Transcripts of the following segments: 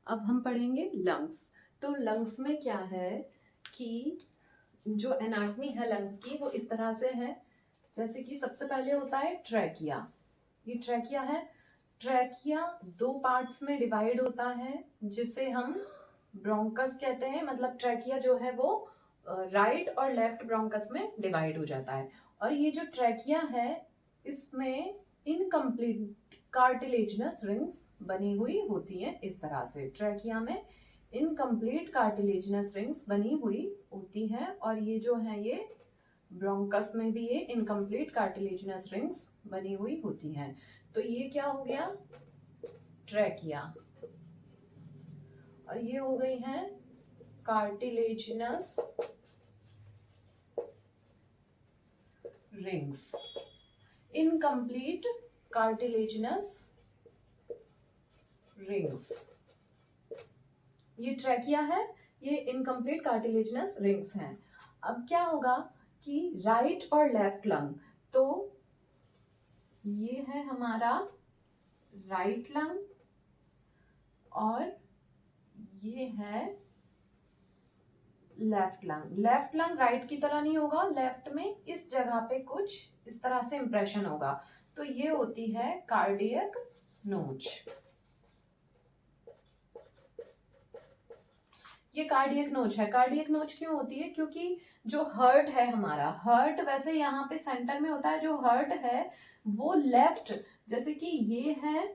अब हम पढ़ेंगे लंग्स। तो लंग्स में क्या है कि जो एनाटमी है लंग्स की वो इस तरह से है, जैसे कि सबसे पहले होता है ट्रैकिया। ये ट्रैकिया है। ट्रैकिया दो पार्ट्स में डिवाइड होता है जिसे हम ब्रोंकस कहते हैं। मतलब ट्रैकिया जो है वो राइट और लेफ्ट ब्रोंकस में डिवाइड हो जाता है। और ये जो ट्रैकिया है इसमें इनकम्प्लीट कार्टिलेजिनस रिंग्स बनी हुई होती हैं। इस तरह से ट्रैकिया में इनकम्प्लीट कार्टिलेजिनस रिंग्स बनी हुई होती हैं। और ये जो है ये ब्रोंकस में भी ये इनकम्प्लीट कार्टिलेजिनस रिंग्स बनी हुई होती हैं। तो ये क्या हो गया, ट्रैकिया। और ये हो गई हैं cartilaginous rings, incomplete cartilaginous rings. ये ट्रैकिया है, ये इनकम्प्लीट कार्टिलेजिनस रिंग्स हैं। अब क्या होगा कि राइट और लेफ्ट लंग, तो ये है हमारा राइट लंग और ये है left lung. Left lung right की तरह नहीं होगा, लेफ्ट में इस जगह पे कुछ इस तरह से इंप्रेशन होगा। तो ये होती है कार्डियक नोच। ये कार्डियक नोच है। कार्डियक नोच क्यों होती है? क्योंकि जो हर्ट है हमारा, हर्ट वैसे यहाँ पे सेंटर में होता है। जो हर्ट है वो लेफ्ट, जैसे कि ये है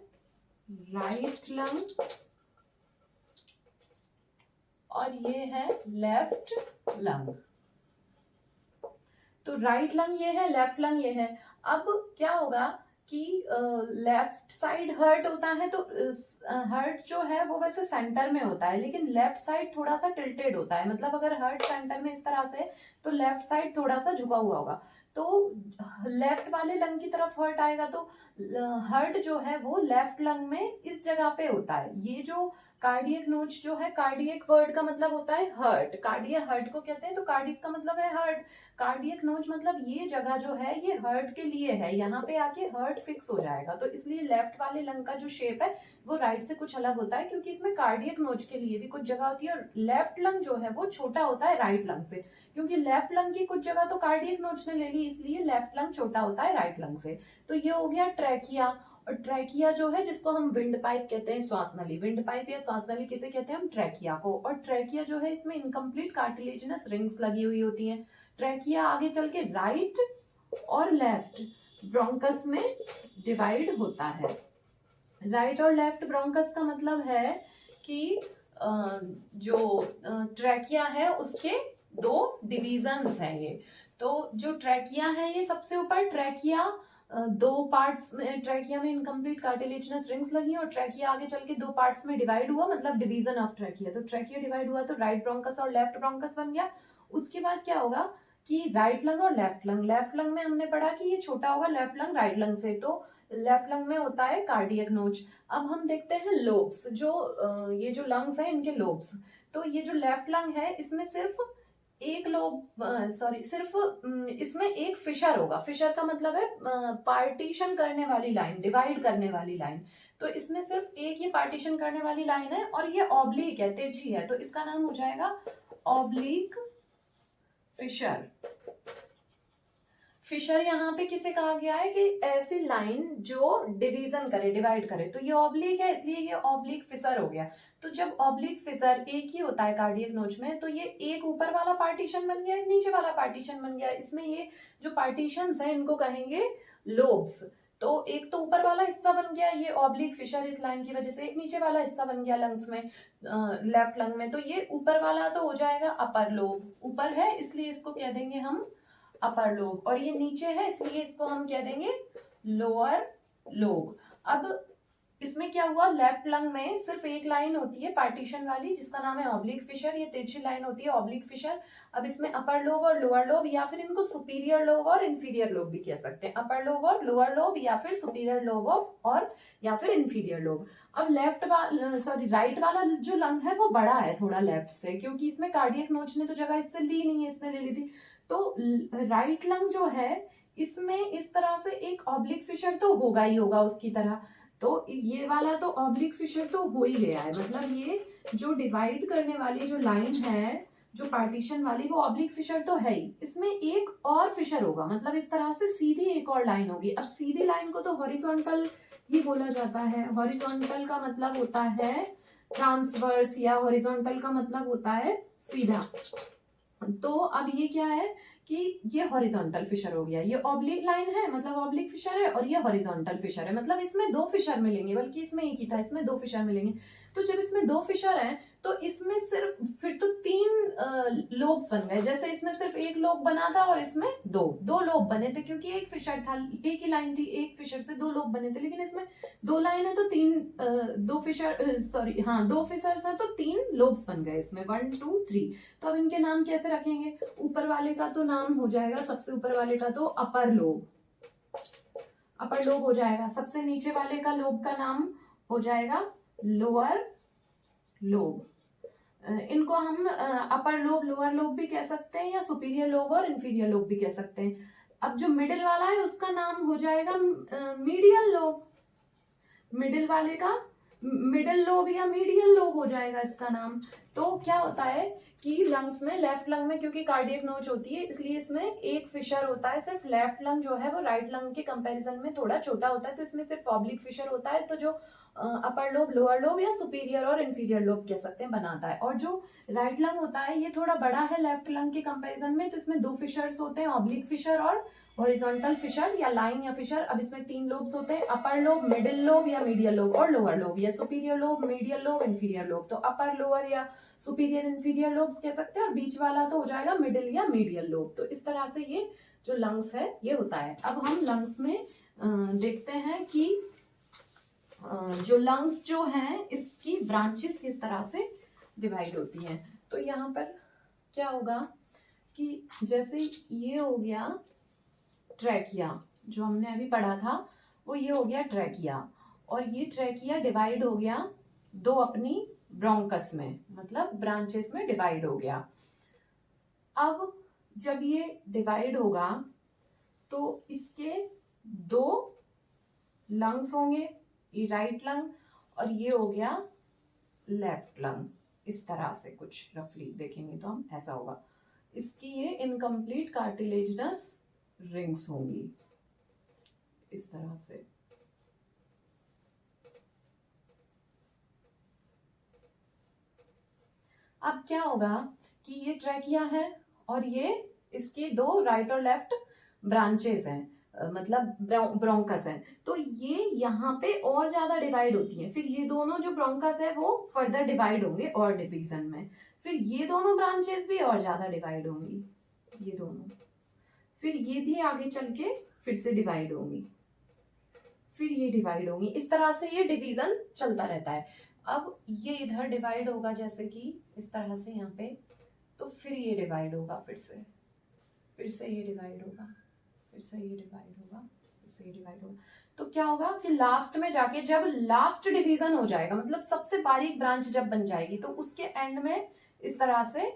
राइट लंग और ये है लेफ्ट लंग। तो राइट लंग ये है, लेफ्ट लंग ये है। अब क्या होगा कि लेफ्ट साइड हर्ट होता है, तो हर्ट जो है वो वैसे सेंटर में होता है, लेकिन लेफ्ट साइड थोड़ा सा टिल्टेड होता है। मतलब अगर हर्ट सेंटर में इस तरह से, तो लेफ्ट साइड थोड़ा सा झुका हुआ होगा। तो लेफ्ट वाले लंग की तरफ हर्ट आएगा, तो हर्ट जो है वो लेफ्ट लंग में इस जगह पे होता है। ये जो कार्डियक नोच जो है, कार्डियक वर्ड का मतलब होता है हर्ट, कार्डियक हर्ट को कहते हैं, तो कार्डियक का मतलब है हर्ट। कार्डियक नोच मतलब ये जगह जो है ये हर्ट के लिए है, यहाँ पे आके हर्ट फिक्स हो जाएगा। तो इसलिए लेफ्ट वाले लंग का जो शेप है वो राइट से कुछ अलग होता है, क्योंकि इसमें कार्डियक नोच के लिए भी कुछ जगह होती है। और लेफ्ट लंग जो है वो छोटा होता है राइट लंग से, क्योंकि लेफ्ट लंग की कुछ जगह तो कार्डियक नोच ने ले ली, इसलिए लेफ्ट लंग छोटा होता है राइट लंग से। तो ये हो गया ट्रैकिया। और ट्रैकिया जो है जिसको हम विंड पाइप कहते हैं, श्वास नली, विंड पाइप या श्वास नली किसे कहते हैं हम? ट्रैकिया को। और ट्रैकिया जो है इसमें इनकम्प्लीट कार्टिलेजिनस रिंग्स लगी हुई होती हैं। ट्रैकिया आगे चल के राइट और लेफ्ट ब्रोंकस में डिवाइड होता है। राइट और लेफ्ट ब्रोंकस का मतलब है कि जो ट्रैकिया है उसके दो डिविजन्स हैं ये। तो जो ट्रैकिया है ये सबसे ऊपर ट्रैकिया दो पार्ट्स में, ट्रैकिया में इनकम्प्लीट कार्टिलेजिनस रिंग्स लगी और ट्रैकिया आगे चल के दो पार्ट्स में डिवाइड हुआ, मतलब डिवीजन ऑफ ट्रैकिया। तो ट्रैकिया डिवाइड हुआ तो राइट ब्रोंकस और लेफ्ट ब्रोंकस बन गया। उसके बाद क्या होगा कि राइट लंग और लेफ्ट लंग, लेफ्ट लंग में हमने पढ़ा कि ये छोटा होगा लेफ्ट लंग राइट लंग से, तो लेफ्ट लंग में होता है कार्डियक नोच। अब हम देखते हैं लोब्स, जो ये जो लंग्स है इनके लोब्स। तो ये जो लेफ्ट लंग है इसमें सिर्फ एक लोब, सॉरी सिर्फ इसमें एक फिशर होगा। फिशर का मतलब है पार्टीशन करने वाली लाइन, डिवाइड करने वाली लाइन। तो इसमें सिर्फ एक ही पार्टीशन करने वाली लाइन है और ये ऑब्लिक है, तिरछी है, तो इसका नाम हो जाएगा ऑब्लिक फिशर। फिशर यहाँ पे किसे कहा गया है कि ऐसी लाइन जो डिवीजन करे, डिवाइड करे। तो ये ऑब्लिक है इसलिए ये ऑब्लिक फिशर हो गया। तो जब ऑब्लिक फिशर एक ही होता है कार्डियक नोच में, तो ये एक ऊपर वाला पार्टीशन बन गया, एक नीचे वाला पार्टीशन बन गया। इसमें ये जो पार्टीशंस है इनको कहेंगे लोब्स। तो एक तो ऊपर वाला हिस्सा बन गया ये ऑब्लिक फिशर इस लाइन की वजह से, एक नीचे वाला हिस्सा बन गया लंग्स में, लेफ्ट लंग में। तो ये ऊपर वाला तो हो जाएगा अपर लोब, ऊपर है इसलिए इसको कह देंगे हम अपर लोब, और ये नीचे है इसलिए इसको हम कह देंगे लोअर लोब। अब इसमें क्या हुआ, लेफ्ट लंग में सिर्फ एक लाइन होती है पार्टीशन वाली जिसका नाम है ऑब्लिक फिशर, ये तिरछी लाइन होती है ऑब्लिक फिशर। अब इसमें अपर लोब और लोअर लोब, या फिर इनको सुपीरियर लोब और इंफीरियर लोब भी कह सकते हैं, अपर लोब और लोअर लोब, या फिर सुपीरियर लोब और या फिर इंफीरियर लोब। अब लेफ्ट वाला, सॉरी राइट वाला जो लंग है वो बड़ा है थोड़ा लेफ्ट से, क्योंकि इसमें कार्डियक नोच ने तो जगह इससे ली नहीं है, इसने ले ली थी। तो राइट लंग जो है इसमें इस तरह से एक ऑब्लिक फिशर तो होगा ही होगा उसकी तरह, तो ये वाला तो ऑब्लिक फिशर तो हो ही गया है, मतलब ये जो डिवाइड करने वाली जो लाइन है, जो पार्टीशन वाली, वो ऑब्लिक फिशर तो है ही। इसमें एक और फिशर होगा, मतलब इस तरह से सीधी एक और लाइन होगी। अब सीधी लाइन को तो हॉरिजॉन्टल ही बोला जाता है। हॉरिजॉन्टल का मतलब होता है ट्रांसवर्स, या हॉरिजॉन्टल का मतलब होता है सीधा। तो अब ये क्या है कि ये हॉरिजॉन्टल फिशर हो गया, ये ऑब्लिक लाइन है मतलब ऑब्लिक फिशर है, और ये हॉरिजॉन्टल फिशर है, मतलब इसमें दो फिशर मिलेंगे, बल्कि इसमें एक ही था, इसमें दो फिशर मिलेंगे। तो जब इसमें दो फिशर हैं तो इसमें सिर्फ फिर तो तीन लोब्स बन गए। जैसे इसमें सिर्फ एक लोब बना था और इसमें दो दो लोब बने थे, क्योंकि एक फिशर था, एक ही लाइन थी, एक फिशर से दो लोब बने थे। लेकिन इसमें दो लाइन है तो दो फिशर, सॉरी हाँ, दो फिशर्स है तो तीन लोब्स बन गए इसमें, 1 2 3। तो अब इनके नाम कैसे रखेंगे? ऊपर वाले का तो नाम हो जाएगा, सबसे ऊपर वाले का तो अपर लोब, अपर लोब हो जाएगा। सबसे नीचे वाले का लोब का नाम हो जाएगा लोअर लोब। इनको हम अपर लोब, लोअर लोब भी कह सकते हैं, या सुपीरियर लोब और इंफीरियर लोब भी कह सकते हैं। अब जो मिडिल वाला है उसका नाम हो जाएगा मीडियल लोब। मिडिल वाले का मिडिल लोब या मीडियल लोब हो जाएगा इसका नाम। तो क्या होता है कि लंग्स में, लेफ्ट लंग में क्योंकि कार्डियक नोच होती है, इसलिए इसमें एक फिशर होता है। सिर्फ लेफ्ट लंग जो है वो राइट लंग के कंपैरिजन में थोड़ा छोटा होता है, तो इसमें सिर्फ ऑब्लिक फिशर होता है। तो जो अपर लोब, लोअर लोब या सुपीरियर और इंफीरियर लोब कह सकते हैं बनाता है। और जो राइट लंग होता है ये थोड़ा बड़ा है लेफ्ट लंग के कंपैरिजन में, तो इसमें दो फिशर्स होते हैं, ऑब्लिक फिशर और हॉरिजॉन्टल फिशर या लाइन या फिशर। अब इसमें तीन लोब्स होते हैं, अपर लोब, मिडिल लोब या मीडियल लोब, और लोअर लोब या superior lobe, medial lobe, inferior lobe. तो अपर, लोअर या सुपीरियर, इंफीरियर लोब्स कह सकते हैं, और बीच वाला तो हो जाएगा मिडिल या मीडियल लोब। तो इस तरह से ये जो लंग्स है ये होता है। अब हम लंग्स में देखते हैं कि जो लंग्स जो हैं इसकी ब्रांचेस किस तरह से डिवाइड होती हैं। तो यहाँ पर क्या होगा कि जैसे ये हो गया ट्रैकिया, जो हमने अभी पढ़ा था वो ये हो गया ट्रैकिया, और ये ट्रैकिया डिवाइड हो गया दो अपनी ब्रोंकस में, मतलब ब्रांचेस में डिवाइड हो गया। अब जब ये डिवाइड होगा तो इसके दो लंग्स होंगे, ये राइट लंग और ये हो गया लेफ्ट लंग। इस तरह से कुछ रफली देखेंगे तो हम ऐसा होगा। इसकी ये इनकम्प्लीट कार्टिलेजिनस रिंग्स होंगी इस तरह से। अब क्या होगा कि ये ट्रैकिया है और ये इसके दो राइट और लेफ्ट ब्रांचेस हैं, मतलब ब्रोंकस हैं। तो ये यहाँ पे और ज्यादा डिवाइड होती हैं। फिर ये दोनों जो ब्रोंकस है वो फर्दर डिवाइड होंगे और डिवीजन में। फिर ये दोनों ब्रांचेस भी और ज्यादा डिवाइड होंगी, ये दोनों। फिर ये भी आगे चल के फिर से डिवाइड होंगी, फिर ये डिवाइड होंगी। इस तरह से ये डिवीजन चलता रहता है। अब ये इधर डिवाइड होगा जैसे कि इस तरह से यहाँ पे, तो फिर ये डिवाइड होगा, फिर से ये डिवाइड होगा, फिर से ये डिवाइड होगा, फिर से ये डिवाइड होगा। तो क्या होगा कि लास्ट में जाके जब लास्ट डिवीजन हो जाएगा, मतलब सबसे बारीक ब्रांच जब बन जाएगी, तो उसके एंड में इस तरह से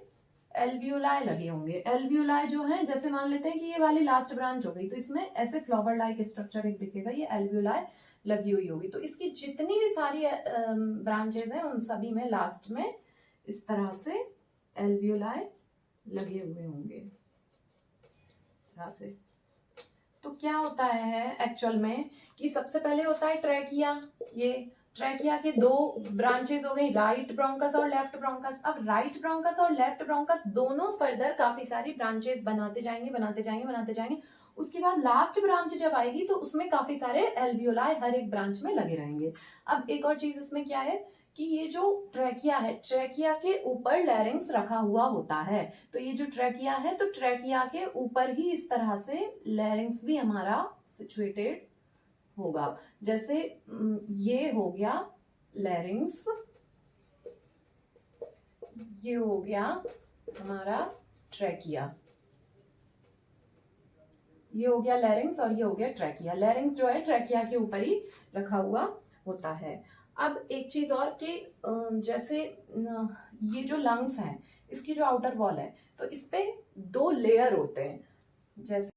एल्वियोलाई लगे होंगे। एल्वियोलाई जो है, जैसे मान लेते हैं कि ये वाली लास्ट ब्रांच हो गई, तो इसमें ऐसे फ्लावर लाइक स्ट्रक्चर एक दिखेगा, ये एल्वियोलाई लगी हुई होगी। तो इसकी जितनी भी सारी ब्रांचेस हैं उन सभी में लास्ट में इस तरह से एल्वियोलाई लगे हुए होंगे इस तरह से। तो क्या होता है एक्चुअल में कि सबसे पहले होता है ट्रैकिया। ये ट्रैकिया के दो ब्रांचेस हो गई, राइट ब्रोंकस और लेफ्ट ब्रोंकस। अब राइट ब्रोंकस और लेफ्ट ब्रोंकस दोनों फर्दर काफी सारी ब्रांचेस बनाते जाएंगे, बनाते जाएंगे, बनाते जाएंगे। उसके बाद लास्ट ब्रांच जब आएगी तो उसमें काफी सारे एल्वियोलाई हर एक ब्रांच में लगे रहेंगे। अब एक और चीज इसमें क्या है कि ये जो ट्रैकिया है, ट्रैकिया के ऊपर लैरिंग्स रखा हुआ होता है। तो ये जो ट्रैकिया है, तो ट्रैकिया के ऊपर ही इस तरह से लैरिंग्स भी हमारा सिचुएटेड होगा। जैसे ये हो गया लैरिंग्स, ये हो गया हमारा ट्रैकिया, ये हो गया लैरिंग्स और ये हो गया ट्रैकिया। लैरिंग्स जो है ट्रैकिया के ऊपर ही रखा हुआ होता है। अब एक चीज और कि जैसे ये जो लंग्स हैं, इसकी जो आउटर वॉल है, तो इस पे दो लेयर होते हैं। जैसे